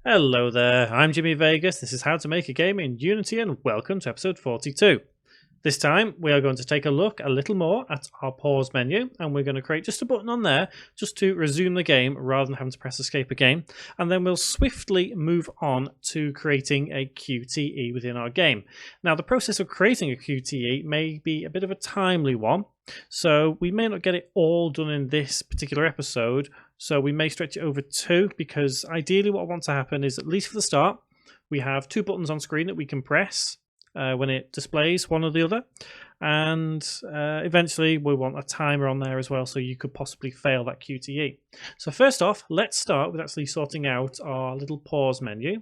Hello there, I'm Jimmy Vegas. This is How to Make a Game in Unity, and welcome to episode 42. This time we are going to take a look a little more at our pause menu, and we're going to create just a button on there just to resume the game rather than having to press escape again. And then we'll swiftly move on to creating a QTE within our game. Now, the process of creating a QTE may be a bit of a timely one, so we may not get it all done in this particular episode. So we may stretch it over two, because ideally what I want to happen is, at least for the start, we have two buttons on screen that we can press when it displays one or the other. And eventually we want a timer on there as well, so you could possibly fail that QTE. So first off, let's start with actually sorting out our little pause menu.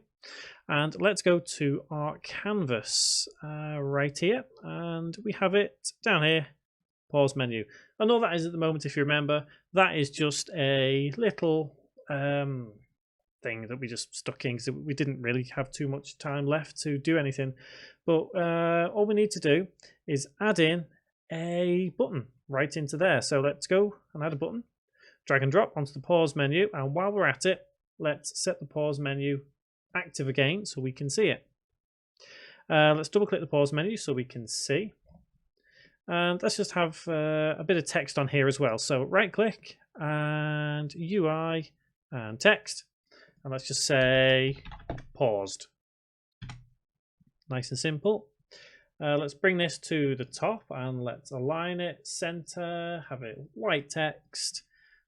And let's go to our canvas right here. And we have it down here, pause menu. And all that is at the moment, if you remember, that is just a little thing that we just stuck in because we didn't really have too much time left to do anything. But all we need to do is add in a button right into there. So let's go and add a button, drag and drop onto the pause menu. And while we're at it, let's set the pause menu active again so we can see it. Let's double click the pause menu so we can see. And let's just have a bit of text on here as well. So right click and UI and text. And let's just say paused. Nice and simple. Let's bring this to the top and let's align it, center, have it white text.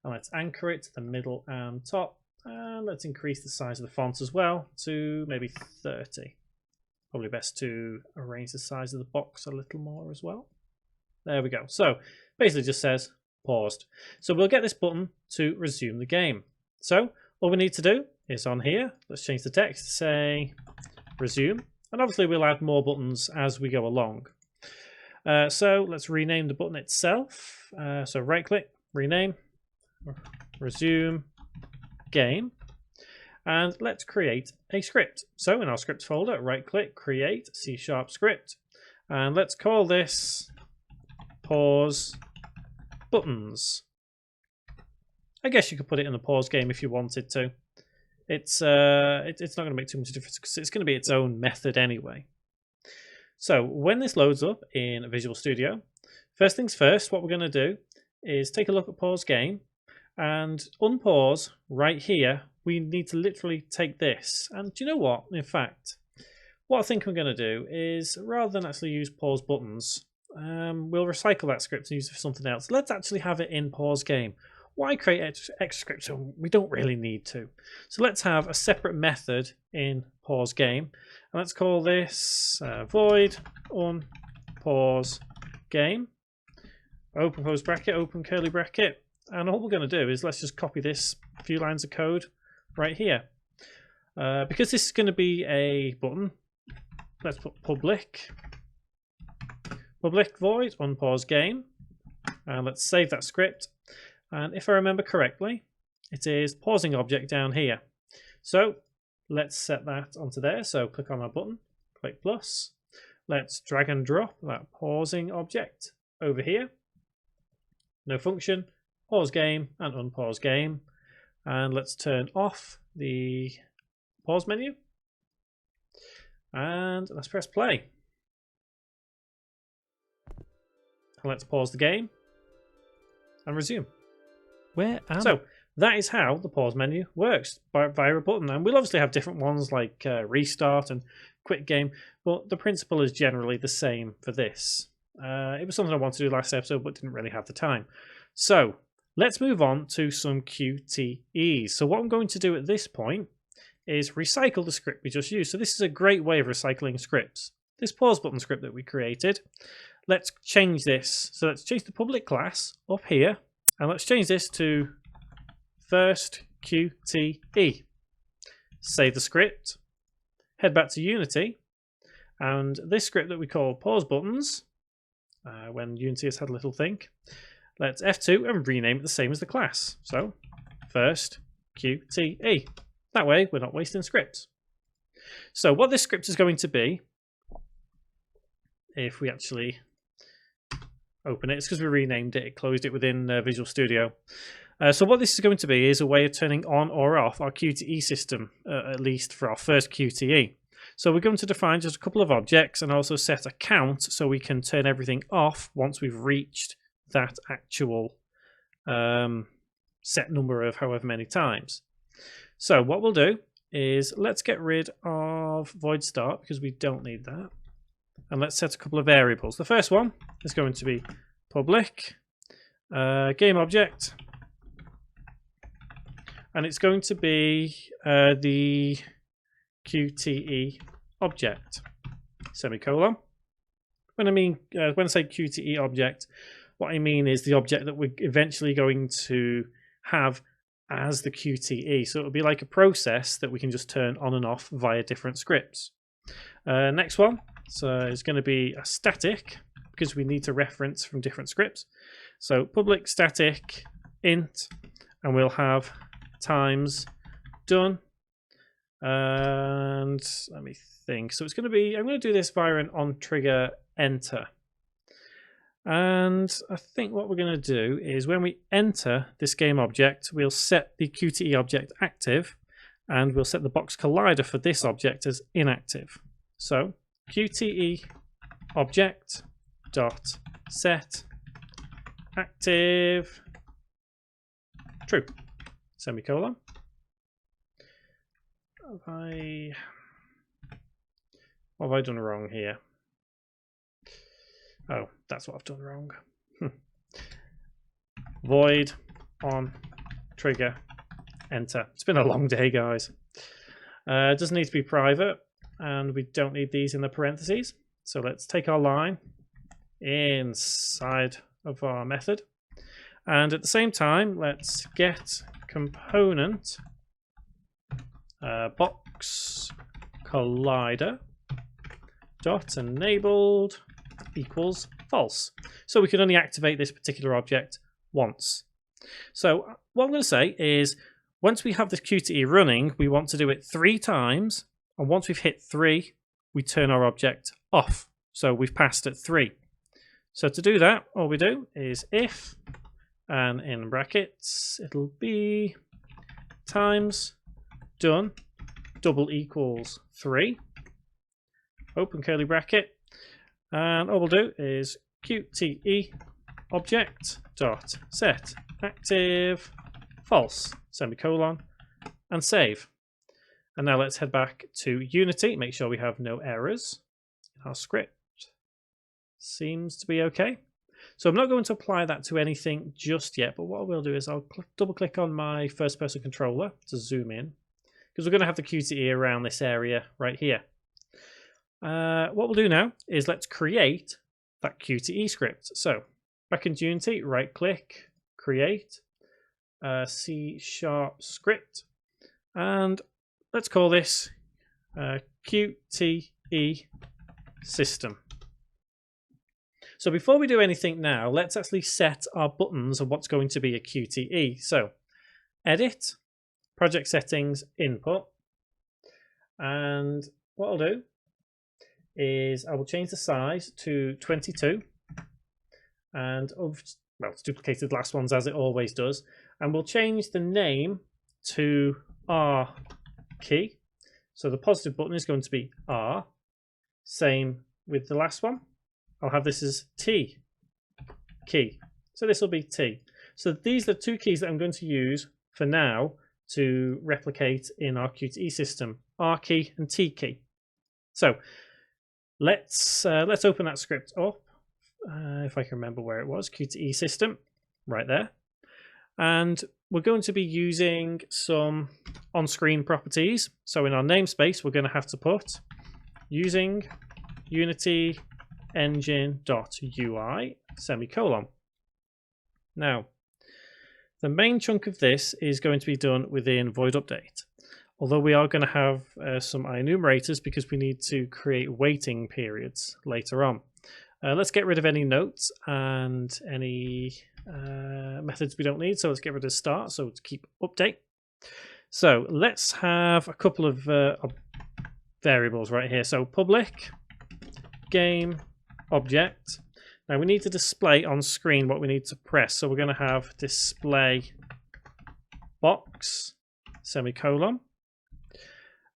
And let's anchor it to the middle and top. And let's increase the size of the font as well to maybe 30. Probably best to arrange the size of the box a little more as well. There we go. So basically just says paused. So we'll get this button to resume the game. So all we need to do is on here, let's change the text to say resume. And obviously we'll add more buttons as we go along. So let's rename the button itself. So right click, rename, resume game. And let's create a script. So in our script folder, right click, create C# script. And let's call this pause buttons. I guess you could put it in the pause game if you wanted to. It's not going to make too much difference because it's going to be its own method anyway. So when this loads up in Visual Studio, first things first, what we're going to do is take a look at pause game and unpause right here. We need to literally take this, and do you know what? In fact, what I think I'm going to do is, rather than actually use pause buttons, we'll recycle that script and use it for something else. Let's actually have it in pause game. Why create extra scripts when we don't really need to? So let's have a separate method in pause game, and let's call this void unpause game. Open close bracket, open curly bracket, and all we're going to do is let's just copy this few lines of code right here. Because this is going to be a button, let's put public void unpause game, and let's save that script. And if I remember correctly, it is pausing object down here. So let's set that onto there. So click on our button, click plus. Let's drag and drop that pausing object over here. No function, pause game and unpause game. And let's turn off the pause menu. And let's press play. Let's pause the game and resume. So that is how the pause menu works via a button. And we'll obviously have different ones like restart and quit game, but the principle is generally the same for this. It was something I wanted to do last episode, but didn't really have the time. So let's move on to some QTEs. So what I'm going to do at this point is recycle the script we just used. So this is a great way of recycling scripts. This pause button script that we created, let's change this. So let's change the public class up here, and let's change this to first QTE. Save the script, head back to Unity, and this script that we call pause buttons, when Unity has had a little think, let's F2 and rename it the same as the class. So first QTE. That way we're not wasting scripts. So what this script is going to be, if we actually open it, it's because we renamed it, it closed it within Visual Studio. So what this is going to be is a way of turning on or off our QTE system, at least for our first QTE. So we're going to define just a couple of objects and also set a count so we can turn everything off once we've reached that actual set number of however many times. So what we'll do is let's get rid of void start because we don't need that. And let's set a couple of variables. The first one is going to be public game object. And it's going to be the QTE object, semicolon. When I say QTE object, what I mean is the object that we're eventually going to have as the QTE. So it'll be like a process that we can just turn on and off via different scripts. Next one, so it's going to be a static because we need to reference from different scripts. So public static int, and we'll have times done. And let me think. So it's going to be, I'm going to do this via an on trigger enter. And I think what we're going to do is when we enter this game object, we'll set the QTE object active, and we'll set the box collider for this object as inactive. So QTE object dot set active true, semicolon. What have I done wrong here? Oh, that's what I've done wrong. Void on trigger enter. It's been a long day, guys. It doesn't need to be private, and we don't need these in the parentheses. So let's take our line inside of our method, and at the same time let's get component box collider dot enabled equals false. So we can only activate this particular object once. So what I'm going to say is once we have this QTE running, we want to do it 3 times, and once we've hit 3, we turn our object off. So we've passed at 3. So to do that, all we do is if, and in brackets it'll be times done double equals 3, open curly bracket, and all we'll do is QTE object dot set active false, semicolon, and save. And now let's head back to Unity, make sure we have no errors in our script. Seems to be okay. So I'm not going to apply that to anything just yet, but what I will do is I'll double click on my first person controller to zoom in, because we're going to have the QTE around this area right here. What we'll do now is let's create that QTE script. So back into Unity, right click, create C# script, and let's call this QTE system. So before we do anything now, let's actually set our buttons of what's going to be a QTE. So edit, project settings, input, and what I'll do is I will change the size to 22, and it's duplicated the last ones as it always does, and we'll change the name to R key. So the positive button is going to be R. Same with the last one. I'll have this as T key. So this will be T. So these are 2 keys that I'm going to use for now to replicate in our QTE system, R key and T key. So let's open that script up. If I can remember where it was, QTE system, right there. And we're going to be using some on-screen properties. So in our namespace, we're going to have to put using Unity engine.ui semicolon. Now, the main chunk of this is going to be done within void update. Although we are going to have some enumerators because we need to create waiting periods later on. Let's get rid of any notes and any methods we don't need. So let's get rid of start. So to keep update. So let's have a couple of variables right here. So public game object. Now we need to display on screen what we need to press. So we're going to have display box, semicolon.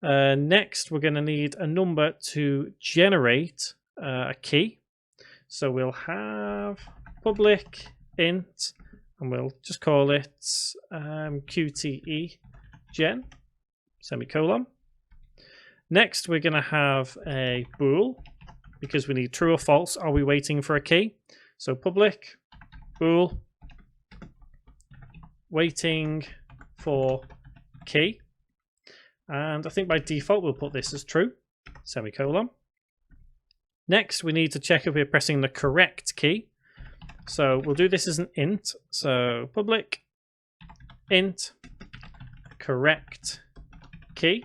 Next, we're going to need a number to generate a key. So we'll have public int, and we'll just call it QTE gen, semicolon. Next, we're going to have a bool, because we need true or false. Are we waiting for a key? So public bool waiting for key. And I think by default we'll put this as true, semicolon. Next, we need to check if we're pressing the correct key. So we'll do this as an int. So public int correct key.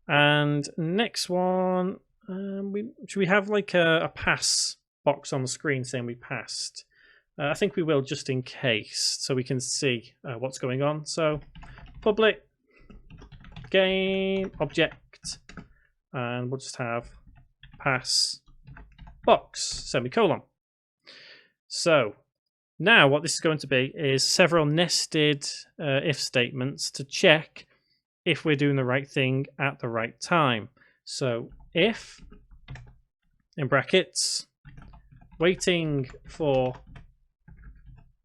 And next one, should we have like a pass box on the screen saying we passed? I think we will, just in case, so we can see what's going on. So public game object, and we'll just have pass box, semicolon. So now what this is going to be is several nested if statements to check if we're doing the right thing at the right time. So if, in brackets, waiting for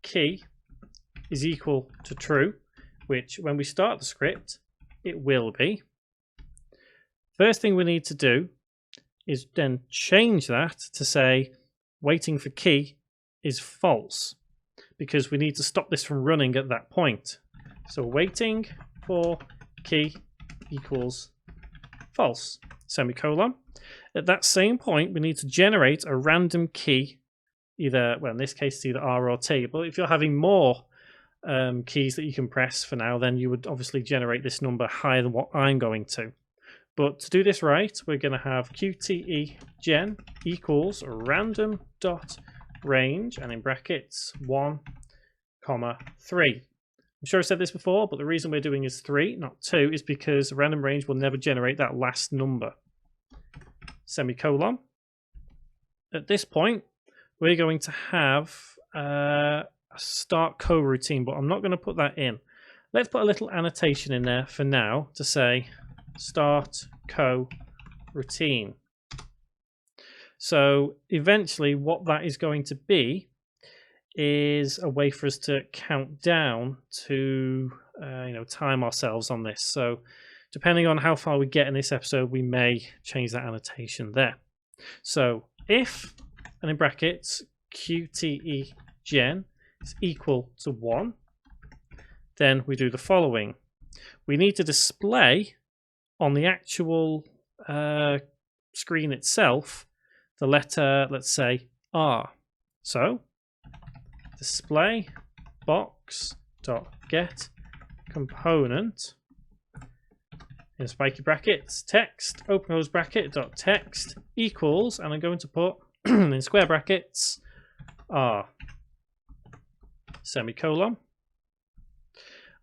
key is equal to true, which when we start the script, it will be. First thing we need to do is then change that to say waiting for key is false, because we need to stop this from running at that point. So waiting for key equals false, semicolon. At that same point, we need to generate a random key, either, well, in this case, it's either R or T, but if you're having more keys that you can press for now, then you would obviously generate this number higher than what I'm going to. But to do this right, we're going to have QTE gen equals random dot range, and in brackets 1, 3. I'm sure I said this before, but the reason we're doing is 3, not 2, is because random range will never generate that last number. Semicolon. At this point, we're going to have a start coroutine, but I'm not going to put that in. Let's put a little annotation in there for now to say start coroutine. So eventually what that is going to be is a way for us to count down to time ourselves on this. So depending on how far we get in this episode, we may change that annotation there. So if, and in brackets, QTE gen is equal to 1, then we do the following. We need to display on the actual screen itself the letter, let's say, R. So display box dot get component in spiky brackets text open close bracket dot text equals, and I'm going to put in square brackets R, semicolon.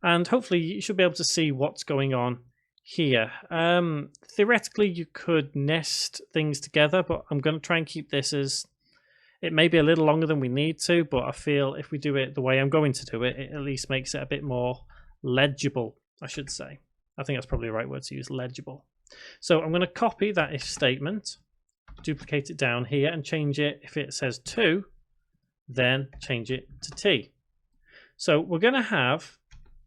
And hopefully you should be able to see what's going on here. Theoretically, you could nest things together, but I'm going to try and keep this as, it may be a little longer than we need to, but I feel if we do it the way I'm going to do it, it at least makes it a bit more legible, I should say. I think that's probably the right word to use, legible. So I'm going to copy that if statement, duplicate it down here, and change it. If it says 2, then change it to T. So we're going to have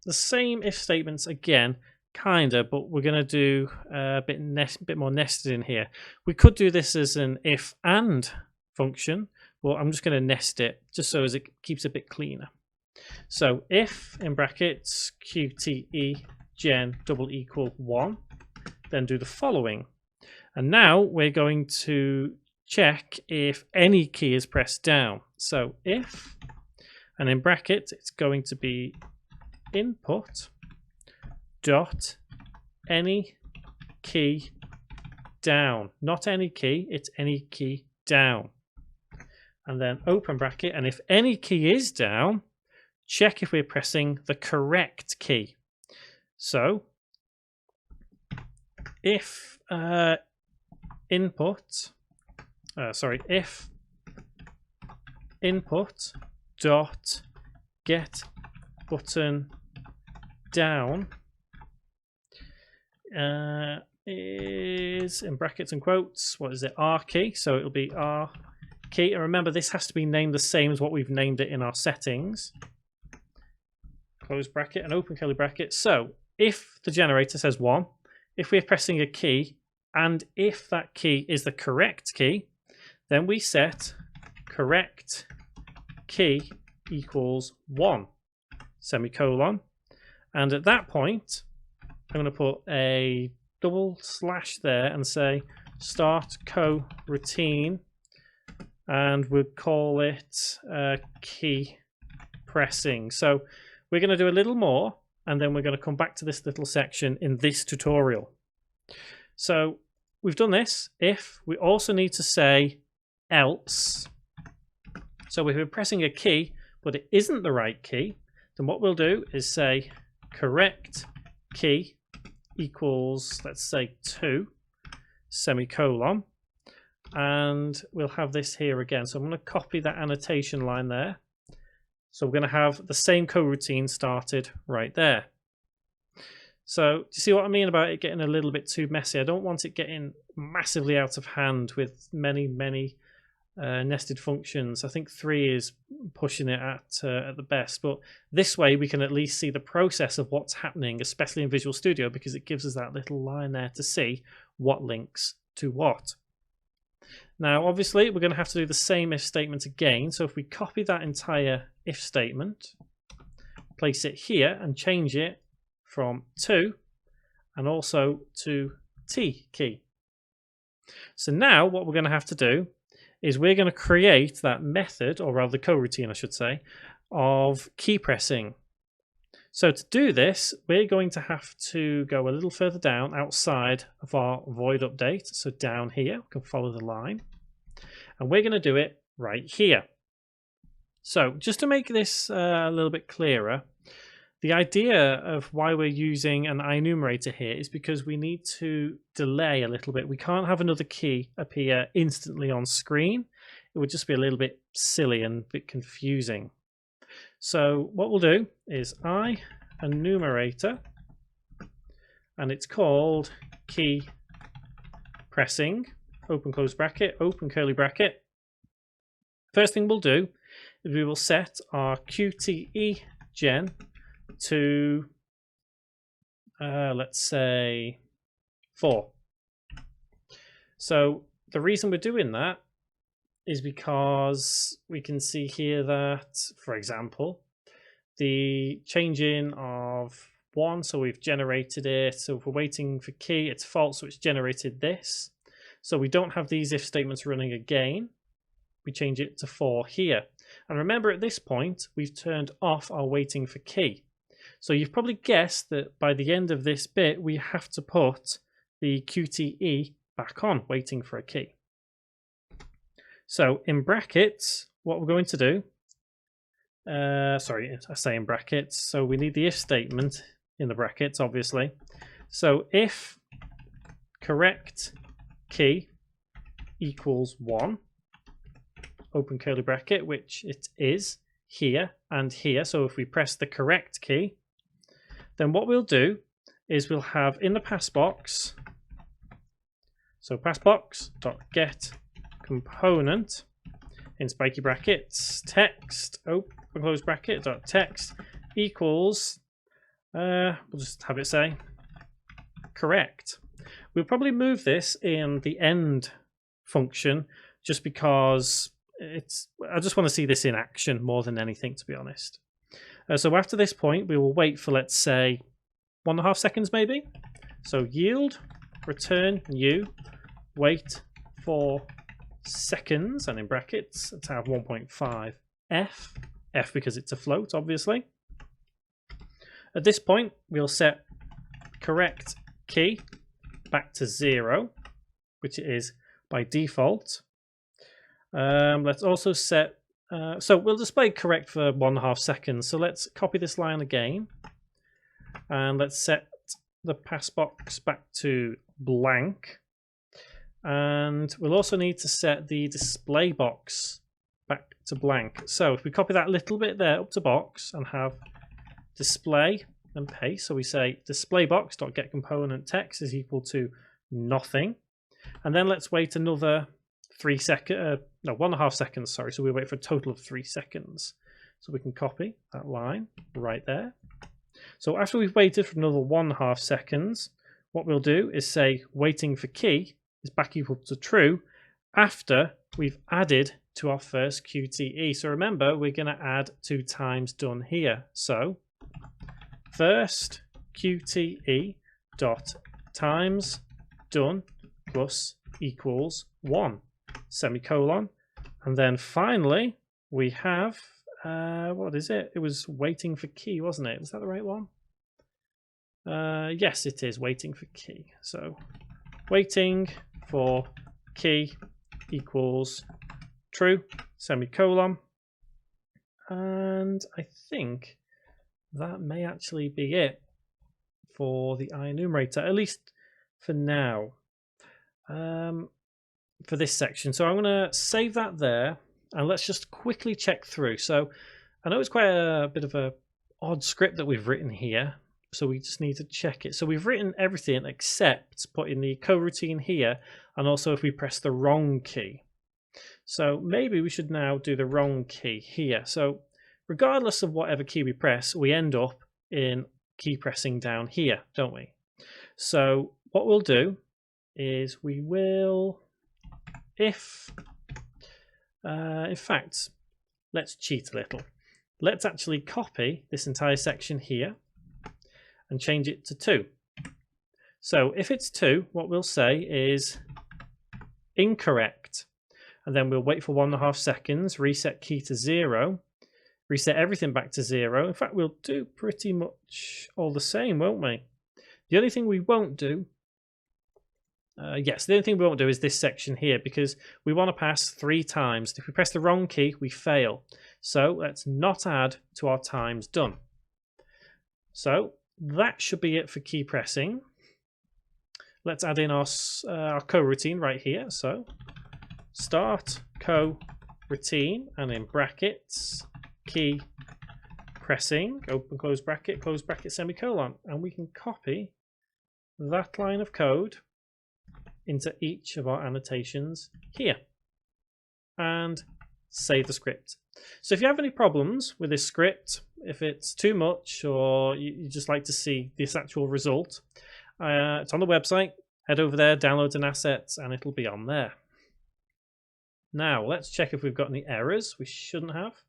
the same if statements again, kinda, but we're going to do a bit more nested in here. We could do this as an if and function, but I'm just going to nest it just so as it keeps a bit cleaner. So if in brackets QTE gen double equal 1, then do the following. And now we're going to check if any key is pressed down. So if, and in brackets it's going to be input dot any key down. Not any key, it's any key down. And then open bracket, and if any key is down, check if we're pressing the correct key. So if if input dot get button down is in brackets and quotes, what is it, R key, so it'll be R key. And remember, this has to be named the same as what we've named it in our settings. Close bracket and open curly bracket. So if the generator says 1, if we're pressing a key, and if that key is the correct key, then we set correct key equals 1, semicolon. And at that point, I'm going to put a double slash there and say start coroutine, and we'll call it key pressing. So we're going to do a little more, and then we're going to come back to this little section in this tutorial. So we've done this. If we also need to say else, so if we're pressing a key but it isn't the right key, then what we'll do is say correct key equals, let's say 2, semicolon, and we'll have this here again. So I'm going to copy that annotation line there. So we're going to have the same coroutine started right there. So do you see what I mean about it getting a little bit too messy? I don't want it getting massively out of hand with many nested functions. I think 3 is pushing it at the best, but this way we can at least see the process of what's happening, especially in Visual Studio, because it gives us that little line there to see what links to what. Now obviously we're going to have to do the same if statement again. So if we copy that entire if statement, place it here and change it from 2 and also to T key. So now what we're going to have to do is we're going to create that method, or rather the coroutine I should say, of key pressing. So to do this, we're going to have to go a little further down outside of our void update. So down here, we can follow the line, and we're going to do it right here. So just to make this a little bit clearer, the idea of why we're using an enumerator here is because we need to delay a little bit. We can't have another key appear instantly on screen. It would just be a little bit silly and a bit confusing. So what we'll do is enumerator, and it's called key pressing, open close bracket, open curly bracket. First thing we'll do is we will set our QTE gen to let's say 4. So the reason we're doing that is because we can see here that, for example, the changing of 1, so we've generated it. So if we're waiting for key, it's false, so it's generated this. So we don't have these if statements running again. We change it to 4 here. And remember, at this point, we've turned off our waiting for key. So you've probably guessed that by the end of this bit, we have to put the QTE back on, waiting for a key. So in brackets, what we're going to do, sorry, I say in brackets, so we need the if statement in the brackets, obviously. So if correct key equals 1, open curly bracket, which it is here and here. So if we press the correct key, then what we'll do is we'll have in the pass box, so passbox.get component in spiky brackets text open close bracket dot text equals we'll just have it say correct. We'll probably move this in the end function just because I just want to see this in action more than anything, to be honest. So after this point, we will wait for, let's say, 1.5 seconds maybe. So yield return new, wait for seconds, and in brackets, let's have 1.5 f because it's a float, obviously. At this point, we'll set correct key back to 0, which it is by default. Let's also set, so we'll display correct for 1.5 seconds. So let's copy this line again, and let's set the pass box back to blank. And we'll also need to set the display box back to blank. So if we copy that little bit there up to box and have display and paste. So we say displayBox.getComponentText is equal to nothing. And then let's wait another 1.5 seconds, sorry. So we wait for a total of 3 seconds. So we can copy that line right there. So after we've waited for another 1.5 seconds, what we'll do is say waiting for key is back equal to true after we've added to our first QTE. So remember, we're going to add 2 times done here. So first QTE dot times done plus equals 1 semicolon, and then finally we have what is it? It was waiting for key, wasn't it? Was that the right one? Yes, it is waiting for key. So waiting for key equals true semicolon, and I think that may actually be it for the IEnumerator, at least for now, for this section. So I'm going to save that there, and let's just quickly check through. So I know it's quite a bit of a odd script that we've written here, so we just need to check it. So we've written everything except putting the coroutine here, and also if we press the wrong key. So maybe we should now do the wrong key here. So regardless of whatever key we press, we end up in key pressing down here, don't we? So what we'll do is we will, in fact, let's cheat a little. Let's actually copy this entire section here and change it to 2. So if it's 2, what we'll say is incorrect. And then we'll wait for 1.5 seconds, reset key to 0, reset everything back to 0. In fact, we'll do pretty much all the same, won't we? The only thing we won't do, the only thing we won't do is this section here, because we want to pass 3 times. If we press the wrong key, we fail. So let's not add to our times done. So that should be it for key pressing. Let's add in our coroutine right here. So start coroutine, and in brackets key pressing, open close bracket semicolon, and we can copy that line of code into each of our annotations here and save the script. So if you have any problems with this script, if it's too much or you just like to see this actual result, it's on the website. Head over there, download an asset, and it'll be on there. Now let's check if we've got any errors. We shouldn't have.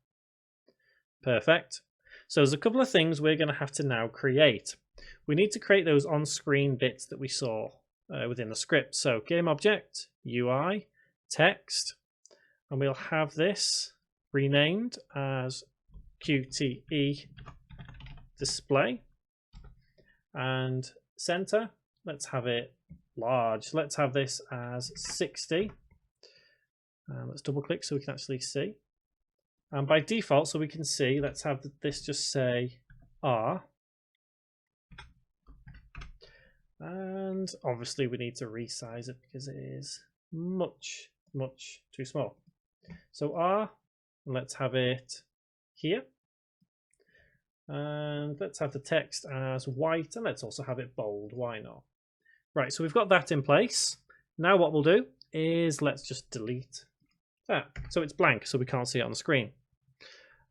Perfect. So there's a couple of things we're going to have to now create. We need to create those on-screen bits that we saw within the script. So game object, UI, text, and we'll have this renamed as QTE display, and center, let's have it large. Let's have this as 60. Let's double click so we can actually see. And by default, so we can see, let's have this just say R. And obviously we need to resize it because it is much too small. So R, and let's have it here. And let's have the text as white, and let's also have it bold. Why not? Right, so we've got that in place. Now what we'll do is let's just delete that. So it's blank, so we can't see it on the screen.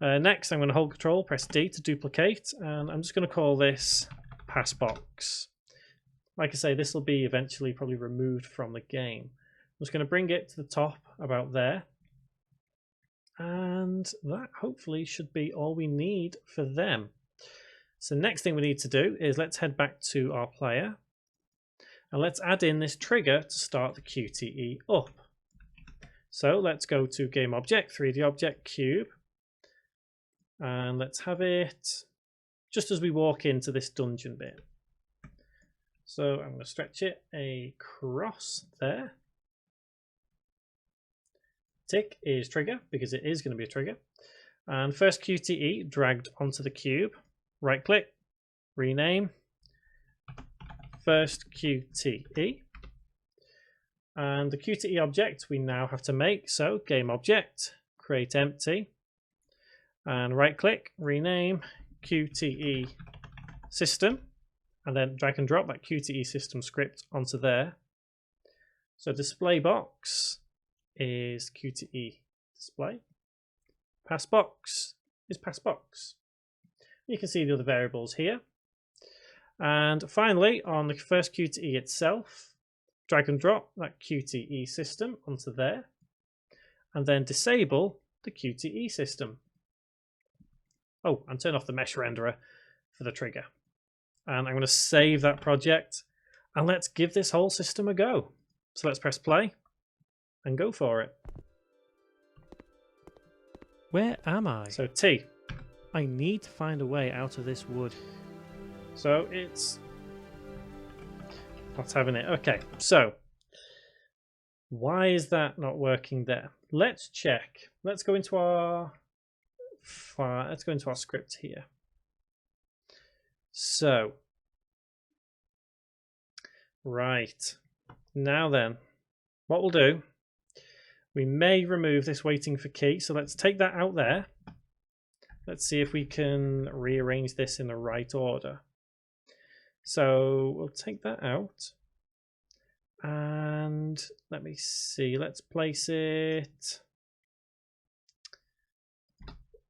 Next, I'm going to hold Control, press D to duplicate, and I'm just going to call this Passbox. Like I say, this will be eventually probably removed from the game. I'm just going to bring it to the top about there. And that hopefully should be all we need for them. So next thing we need to do is let's head back to our player. And let's add in this trigger to start the QTE up. So let's go to Game Object, 3D Object, Cube. And let's have it just as we walk into this dungeon bit. So I'm going to stretch it across there. Tick is trigger because it is going to be a trigger. And first QTE dragged onto the cube. Right click, rename, first QTE. And the QTE object we now have to make. So game object, create empty. And right click, rename, QTE system, and then drag and drop that QTE system script onto there. So display box is QTE display. Pass box is pass box. You can see the other variables here. And finally, on the first QTE itself, drag and drop that QTE system onto there, and then disable the QTE system. Oh, and turn off the mesh renderer for the trigger. And I'm going to save that project, and let's give this whole system a go. So let's press play and go for it. Where am I? So T. I need to find a way out of this wood. So it's not having it. Okay, so why is that not working there? Let's check. Let's go into our file. Let's go into our script here. So, right. Now then, what we'll do, we may remove this waiting for key. So let's take that out there. Let's see if we can rearrange this in the right order. So we'll take that out. And let me see, let's place it.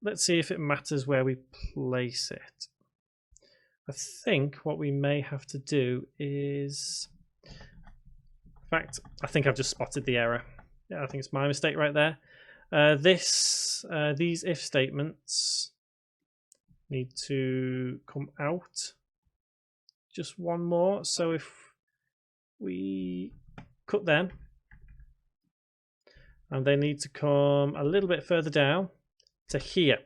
Let's see if it matters where we place it. I think what we may have to do is, in fact, I think I've just spotted the error. Yeah, I think it's my mistake right there. These if statements need to come out just one more. So if we cut them, and they need to come a little bit further down to here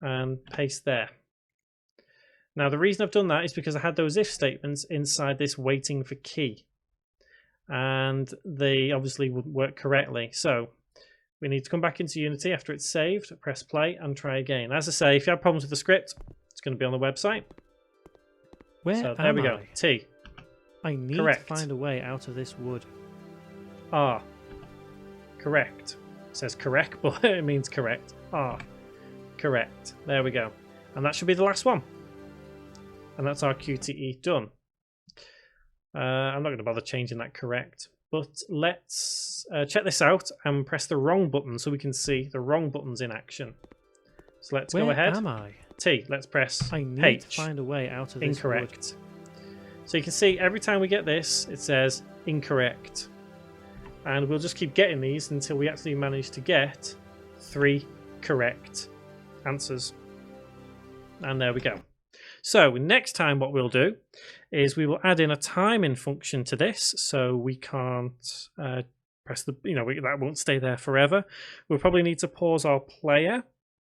and paste there. Now the reason I've done that is because I had those if statements inside this waiting for key, and they obviously wouldn't work correctly. So we need to come back into Unity after it's saved, press play and try again. As I say, if you have problems with the script, it's going to be on the website. Where so there we go. I? T. I need Correct. to find a way out of this wood. R. Correct. It says correct, but it means correct. R. Correct. There we go. And that should be the last one. And that's our QTE done. I'm not going to bother changing that correct. But let's check this out and press the wrong button so we can see the wrong buttons in action. So let's go ahead. Where am I? T. Let's press I need H. to find a way out of this Incorrect. So you can see every time we get this, it says incorrect. And we'll just keep getting these until we actually manage to get 3 correct answers. And there we go. So next time what we'll do is we will add in a timing function to this, so we can't press the, that won't stay there forever. We'll probably need to pause our player,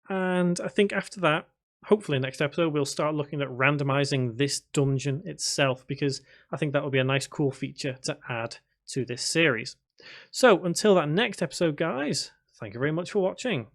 and I think after that, hopefully next episode, we'll start looking at randomizing this dungeon itself, because I think that will be a nice cool feature to add to this series. So until that next episode, guys, thank you very much for watching.